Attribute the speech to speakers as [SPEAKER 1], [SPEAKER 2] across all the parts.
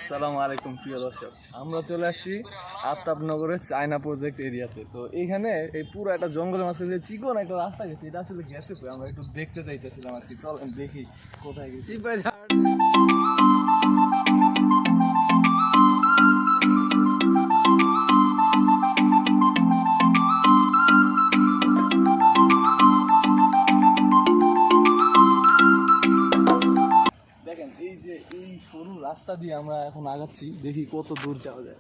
[SPEAKER 1] আসসালামু আলাইকুম প্রিয় দর্শক, আমরা চলে আসছি আফতাবনগরের চায়না প্রজেক্ট এরিয়াতে। তো এইখানে এই পুরো একটা জঙ্গলের মাঝখানে যে চিকন একটা রাস্তা গেছে, এটা আসলে গেছে কই? আমরা একটু দেখতে চাইতেছিলাম আর কি। চলেন দেখি কোথায় গেছি। দেখেন এই যে এই সরু রাস্তা দিয়ে আমরা এখন আগাচ্ছি, দেখি কত দূর যাওয়া যায়।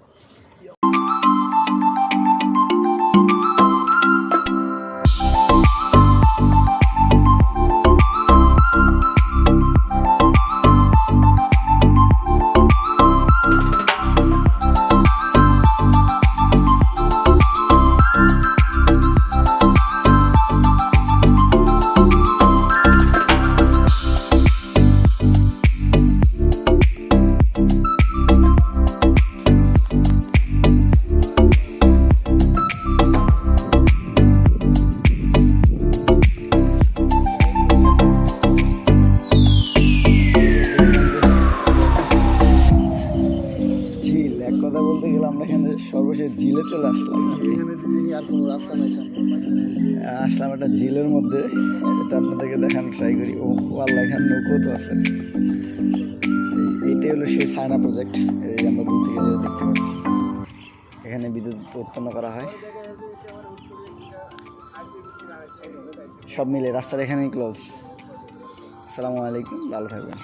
[SPEAKER 2] কথা বলতে গেলে আমরা এখানে সর্বশেষ ঝিলে চলে আসলাম।
[SPEAKER 1] এখানে দেখি আর কোনো রাস্তা নাই সামনে।
[SPEAKER 2] আসলাম একটা ঝিলের মধ্যে, এটা আপনাদেরকে দেখানো ট্রাই করি। ও আল্লাহ, এখানে নৌকো তো আছে। এইটাই হলো সেই চায়না প্রজেক্ট। এই আমরা দূর থেকে যেটা দেখতে পাচ্ছি, এখানে বিদ্যুৎ উৎপন্ন করা হয়। সব মিলে রাস্তার এখানেই ক্লোজ। আসসালামু আলাইকুম, ভালো থাকবেন।